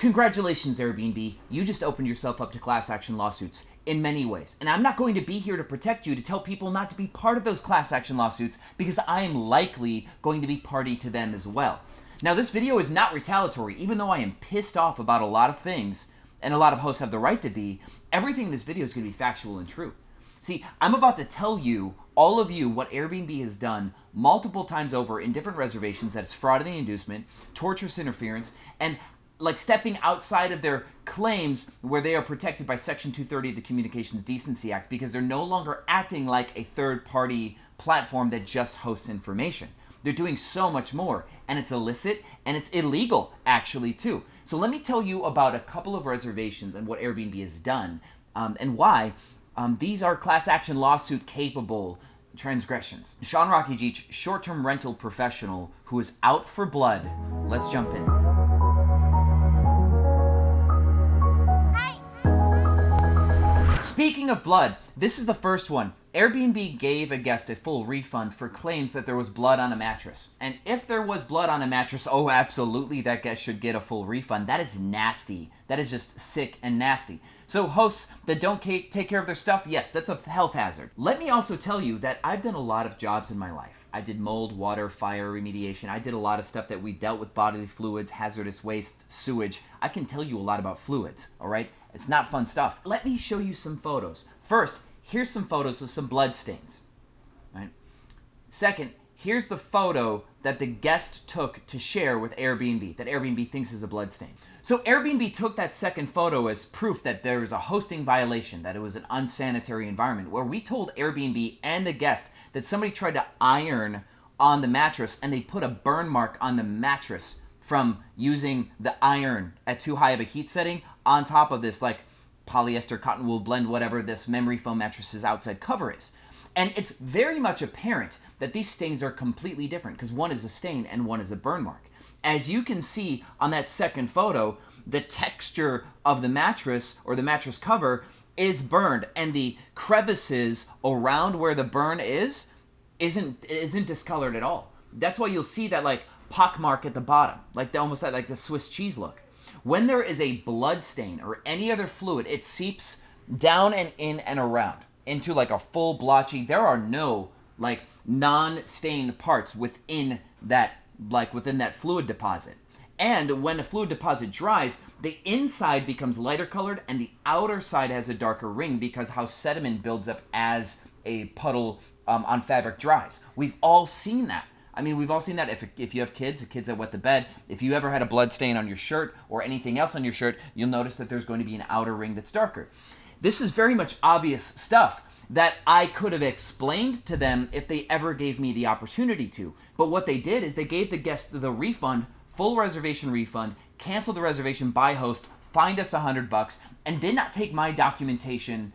Congratulations, Airbnb. You just opened yourself up to class action lawsuits in many ways. And I'm not going to be here to protect you, to tell people not to be part of those class action lawsuits, because I am likely going to be party to them as well. Now, this video is not retaliatory, even though I am pissed off about a lot of things, and a lot of hosts have the right to be. Everything in this video is going to be factual and true. See, I'm about to tell you, all of you, what Airbnb has done multiple times over in different reservations, that is fraud in the inducement, tortious interference, and like stepping outside of their claims where they are protected by Section 230 of the Communications Decency Act, because they're no longer acting like a third-party platform that just hosts information. They're doing so much more, and it's illicit, and it's illegal, actually, too. So let me tell you about a couple of reservations and what Airbnb has done, and why these are class action lawsuit-capable transgressions. Sean Rocky Geach, short-term rental professional who is out for blood. Let's jump in. Speaking of blood, this is the first one. Airbnb gave a guest a full refund for claims that there was blood on a mattress. And if there was blood on a mattress, oh, absolutely, that guest should get a full refund. That is nasty. That is just sick and nasty. So hosts that don't take care of their stuff, yes, that's a health hazard. Let me also tell you that I've done a lot of jobs in my life. I did mold, water, fire remediation. I did a lot of stuff that we dealt with bodily fluids, hazardous waste, sewage. I can tell you a lot about fluids, all right? It's not fun stuff. Let me show you some photos. First, here's some photos of some blood stains, right? Second, here's the photo that the guest took to share with Airbnb, that Airbnb thinks is a blood stain. So Airbnb took that second photo as proof that there was a hosting violation, that it was an unsanitary environment, where we told Airbnb and the guest that somebody tried to iron on the mattress and they put a burn mark on the mattress from using the iron at too high of a heat setting on top of this like polyester cotton wool blend, whatever this memory foam mattress's outside cover is. And it's very much apparent that these stains are completely different, because one is a stain and one is a burn mark. As you can see on that second photo, the texture of the mattress or the mattress cover is burned, and the crevices around where the burn isn't discolored at all. That's why you'll see that like pock mark at the bottom, like almost like the Swiss cheese look. When there is a blood stain or any other fluid, it seeps down and in and around into like a full blotchy. There are no like non-stained parts within that fluid deposit. And when a fluid deposit dries, the inside becomes lighter colored and the outer side has a darker ring, because how sediment builds up as a puddle on fabric dries. We've all seen that. I mean, we've all seen that if you have kids, the kids that wet the bed. If you ever had a blood stain on your shirt or anything else on your shirt, you'll notice that there's going to be an outer ring that's darker. This is very much obvious stuff that I could have explained to them if they ever gave me the opportunity to. But what they did is they gave the guest the refund, full reservation refund, canceled the reservation by host, fined us $100, and did not take my documentation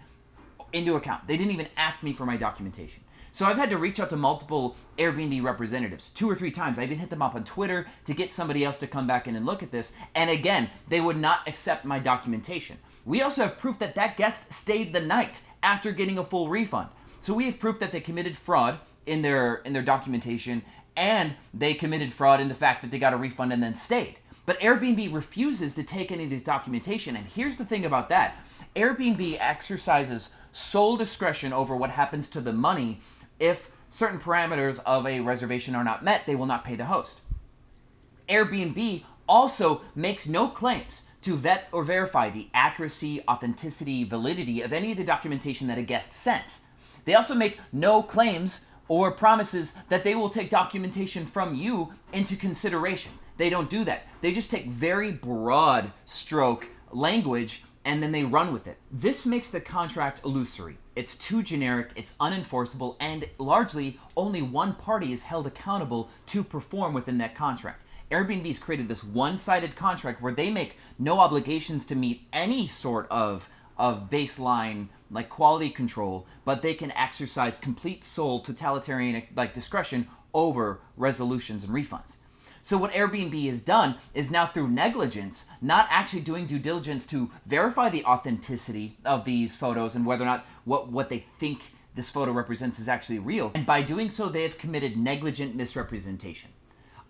into account. They didn't even ask me for my documentation. So I've had to reach out to multiple Airbnb representatives 2 or 3 times. I even hit them up on Twitter to get somebody else to come back in and look at this. And again, they would not accept my documentation. We also have proof that that guest stayed the night after getting a full refund. So we have proof that they committed fraud in their documentation, and they committed fraud in the fact that they got a refund and then stayed. But Airbnb refuses to take any of this documentation. And here's the thing about that. Airbnb exercises sole discretion over what happens to the money. If certain parameters of a reservation are not met, they will not pay the host. Airbnb also makes no claims to vet or verify the accuracy, authenticity, validity of any of the documentation that a guest sends. They also make no claims or promises that they will take documentation from you into consideration. They don't do that. They just take very broad stroke language and then they run with it. This makes the contract illusory. It's too generic, it's unenforceable, and largely only one party is held accountable to perform within that contract. Airbnb's created this one-sided contract where they make no obligations to meet any sort of baseline like quality control, but they can exercise complete sole totalitarian like discretion over resolutions and refunds. So what Airbnb has done is now, through negligence, not actually doing due diligence to verify the authenticity of these photos and whether or not what they think this photo represents is actually real. And by doing so, they have committed negligent misrepresentation.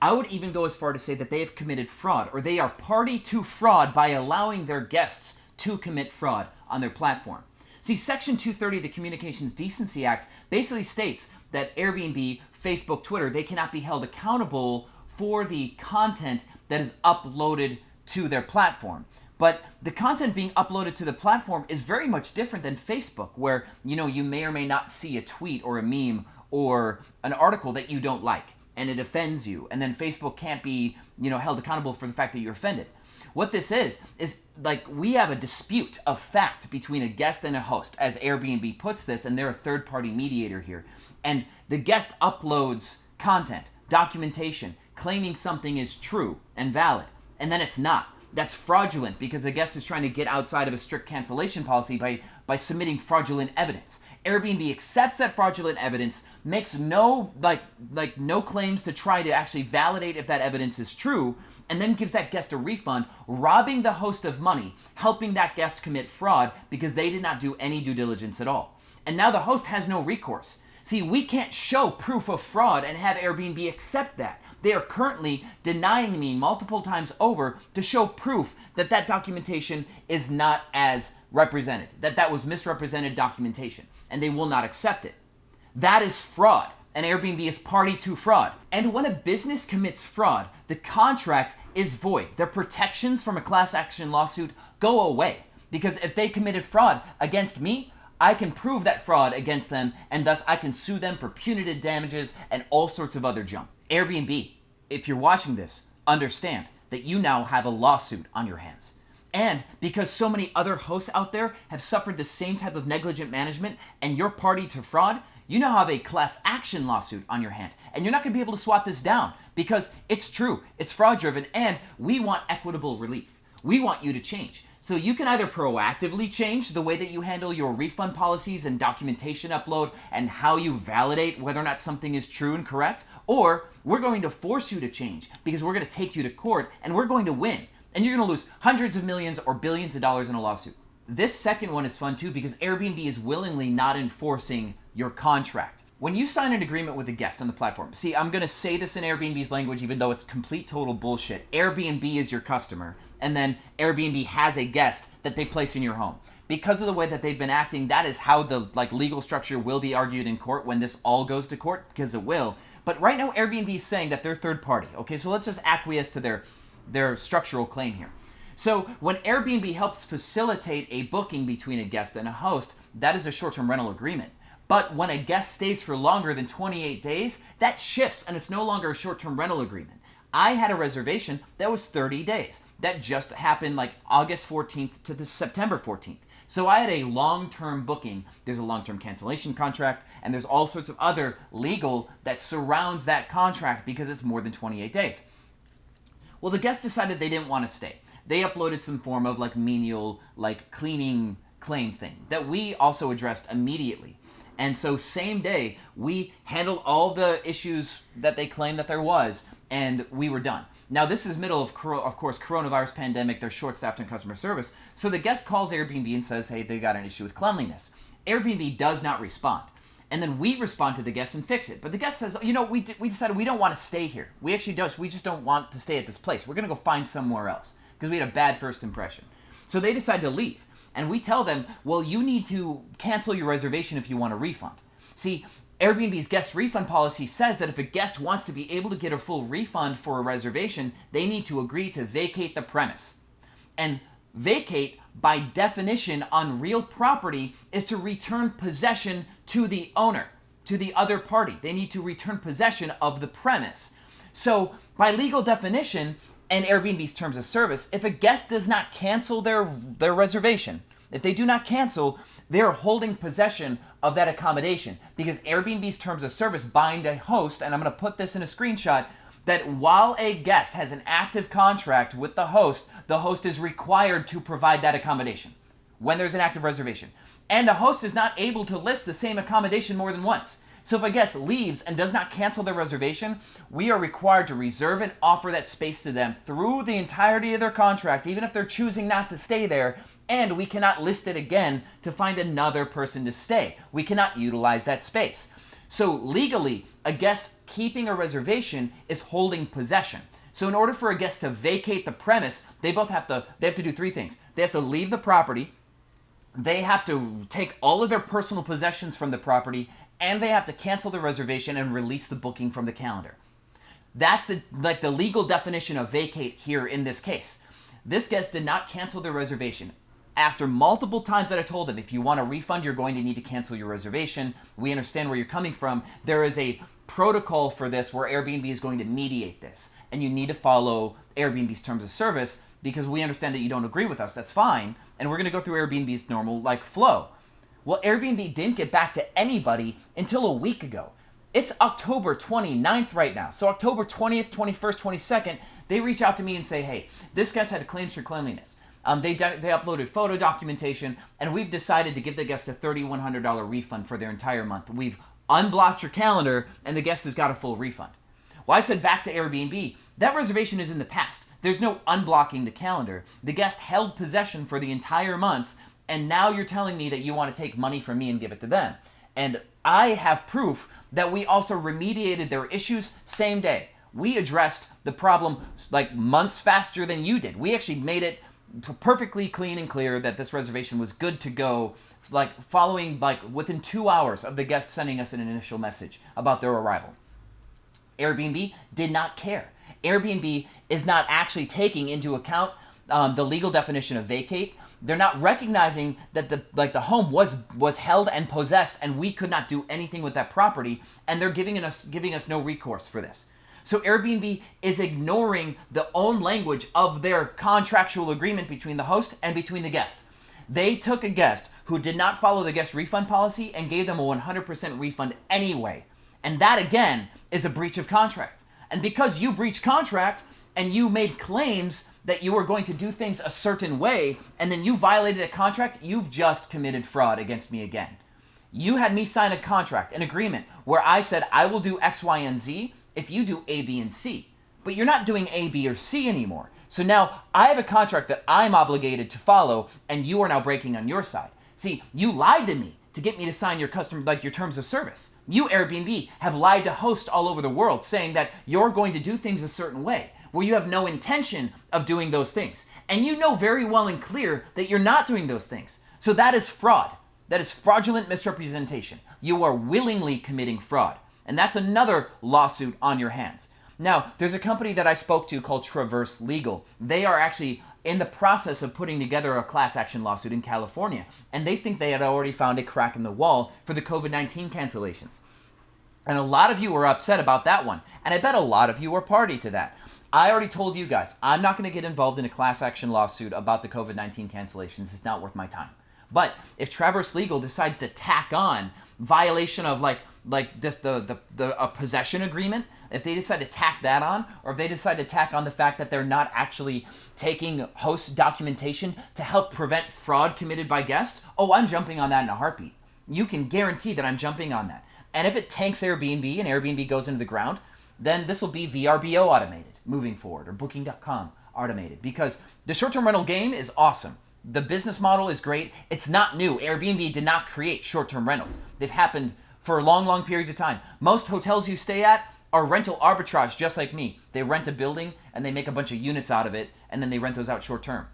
I would even go as far to say that they have committed fraud, or they are party to fraud by allowing their guests to commit fraud on their platform. See, Section 230 of the Communications Decency Act basically states that Airbnb, Facebook, Twitter, they cannot be held accountable for the content that is uploaded to their platform. But the content being uploaded to the platform is very much different than Facebook, where, you may or may not see a tweet or a meme or an article that you don't like, and it offends you, and then Facebook can't be, held accountable for the fact that you're offended. What this is like we have a dispute of fact between a guest and a host, as Airbnb puts this, and they're a third-party mediator here. And the guest uploads content, documentation, claiming something is true and valid, and then it's not. That's fraudulent because the guest is trying to get outside of a strict cancellation policy by submitting fraudulent evidence. Airbnb accepts that fraudulent evidence, makes no no claims to try to actually validate if that evidence is true, and then gives that guest a refund, robbing the host of money, helping that guest commit fraud because they did not do any due diligence at all. And now the host has no recourse. See, we can't show proof of fraud and have Airbnb accept that. They are currently denying me multiple times over to show proof that that documentation is not as represented, that was misrepresented documentation, and they will not accept it. That is fraud, and Airbnb is party to fraud. And when a business commits fraud, the contract is void. Their protections from a class action lawsuit go away, because if they committed fraud against me, I can prove that fraud against them, and thus I can sue them for punitive damages and all sorts of other junk. Airbnb, if you're watching this, understand that you now have a lawsuit on your hands. And because so many other hosts out there have suffered the same type of negligent management and you're party to fraud, you now have a class action lawsuit on your hand. And you're not going to be able to swat this down because it's true, it's fraud driven, and we want equitable relief. We want you to change. So you can either proactively change the way that you handle your refund policies and documentation upload and how you validate whether or not something is true and correct, or we're going to force you to change because we're going to take you to court and we're going to win. And you're going to lose hundreds of millions or billions of dollars in a lawsuit. This second one is fun too because Airbnb is willingly not enforcing your contract. When you sign an agreement with a guest on the platform, see, I'm going to say this in Airbnb's language even though it's complete total bullshit. Airbnb is your customer, and then Airbnb has a guest that they place in your home. Because of the way that they've been acting, that is how the legal structure will be argued in court when this all goes to court, because it will. But right now Airbnb is saying that they're third party. Okay, so let's just acquiesce to their structural claim here. So when Airbnb helps facilitate a booking between a guest and a host, that is a short-term rental agreement. But when a guest stays for longer than 28 days, that shifts and it's no longer a short-term rental agreement. I had a reservation that was 30 days. That just happened August 14th to the September 14th. So I had a long-term booking. There's a long-term cancellation contract, and there's all sorts of other legal that surrounds that contract because it's more than 28 days. Well, the guest decided they didn't want to stay. They uploaded some form of menial, cleaning claim thing that we also addressed immediately. And so same day, we handled all the issues that they claimed that there was, and we were done. Now, this is middle of course, coronavirus pandemic. They're short-staffed in customer service. So the guest calls Airbnb and says, hey, they got an issue with cleanliness. Airbnb does not respond. And then we respond to the guest and fix it. But the guest says, we decided we don't want to stay here. We just don't want to stay at this place. We're going to go find somewhere else because we had a bad first impression. So they decide to leave. And we tell them, well, you need to cancel your reservation if you want a refund. See, Airbnb's guest refund policy says that if a guest wants to be able to get a full refund for a reservation, they need to agree to vacate the premise. And vacate, by definition, on real property is to return possession to the owner, to the other party. They need to return possession of the premise. So, by legal definition, and Airbnb's terms of service, if a guest does not cancel their reservation, if they do not cancel, they're holding possession of that accommodation because Airbnb's terms of service bind a host, and I'm going to put this in a screenshot, that while a guest has an active contract with the host is required to provide that accommodation when there's an active reservation. And the host is not able to list the same accommodation more than once. So if a guest leaves and does not cancel their reservation, we are required to reserve and offer that space to them through the entirety of their contract, even if they're choosing not to stay there, and we cannot list it again to find another person to stay. We cannot utilize that space. So legally, a guest keeping a reservation is holding possession. So in order for a guest to vacate the premise, they have to do three things. They have to leave the property, they have to take all of their personal possessions from the property, and they have to cancel the reservation and release the booking from the calendar. That's the legal definition of vacate here in this case. This guest did not cancel their reservation. After multiple times that I told them, if you want a refund, you're going to need to cancel your reservation. We understand where you're coming from. There is a protocol for this where Airbnb is going to mediate this. And you need to follow Airbnb's terms of service because we understand that you don't agree with us. That's fine. And we're going to go through Airbnb's normal flow. Well, Airbnb didn't get back to anybody until a week ago. It's October 29th right now. So October 20th, 21st, 22nd, they reach out to me and say, hey, this guest had claims for cleanliness. They uploaded photo documentation, and we've decided to give the guest a $3,100 refund for their entire month. We've unblocked your calendar, and the guest has got a full refund. Well, I said back to Airbnb, that reservation is in the past. There's no unblocking the calendar. The guest held possession for the entire month, and now you're telling me that you want to take money from me and give it to them. And I have proof that we also remediated their issues same day. We addressed the problem months faster than you did. We actually made it perfectly clean and clear that this reservation was good to go, following within 2 hours of the guest sending us an initial message about their arrival. Airbnb did not care. Airbnb is not actually taking into account the legal definition of vacate. They're not recognizing that the home was held and possessed, and we could not do anything with that property, and they're giving us no recourse for this. So Airbnb is ignoring the own language of their contractual agreement between the host and between the guest. They took a guest who did not follow the guest refund policy and gave them a 100% refund anyway. And that, again, is a breach of contract. And because you breached contract and you made claims that you were going to do things a certain way, and then you violated a contract, you've just committed fraud against me again. You had me sign a contract, an agreement, where I said I will do X, Y, and Z if you do A, B, and C. But you're not doing A, B, or C anymore. So now I have a contract that I'm obligated to follow, and you are now breaking on your side. See, you lied to me to get me to sign your your terms of service. You, Airbnb, have lied to hosts all over the world saying that you're going to do things a certain way, where you have no intention of doing those things. And you know very well and clear that you're not doing those things. So that is fraud. That is fraudulent misrepresentation. You are willingly committing fraud. And that's another lawsuit on your hands. Now, there's a company that I spoke to called Traverse Legal. They are actually in the process of putting together a class action lawsuit in California. And they think they had already found a crack in the wall for the COVID-19 cancellations. And a lot of you were upset about that one. And I bet a lot of you were party to that. I already told you guys, I'm not going to get involved in a class action lawsuit about the COVID-19 cancellations. It's not worth my time. But if Traverse Legal decides to tack on violation of a possession agreement, if they decide to tack that on, or if they decide to tack on the fact that they're not actually taking host documentation to help prevent fraud committed by guests, I'm jumping on that in a heartbeat. You can guarantee that I'm jumping on that. And if it tanks Airbnb and Airbnb goes into the ground, then this will be VRBO automated moving forward, or Booking.com automated, because the short-term rental game is awesome. The business model is great. It's not new. Airbnb did not create short-term rentals. They've happened for long, long periods of time. Most hotels you stay at are rental arbitrage, just like me. They rent a building and they make a bunch of units out of it, and then they rent those out short-term.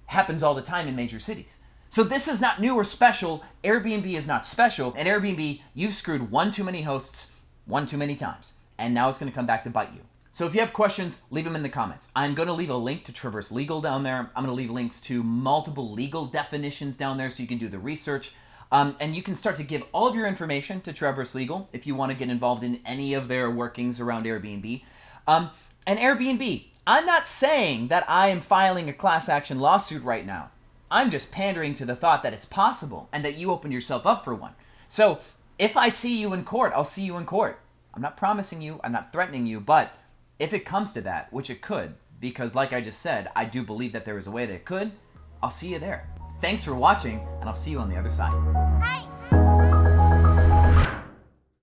Happens all the time in major cities. So this is not new or special. Airbnb is not special. And Airbnb, you've screwed one too many hosts one too many times. And now it's going to come back to bite you. So if you have questions, leave them in the comments. I'm going to leave a link to Traverse Legal down there. I'm going to leave links to multiple legal definitions down there so you can do the research. And you can start to give all of your information to Traverse Legal if you want to get involved in any of their workings around Airbnb. And Airbnb, I'm not saying that I am filing a class action lawsuit right now. I'm just pandering to the thought that it's possible and that you opened yourself up for one. So if I see you in court, I'll see you in court. I'm not promising you, I'm not threatening you, but if it comes to that, which it could, because like I just said, I do believe that there is a way that it could, I'll see you there. Thanks for watching, and I'll see you on the other side. Hi.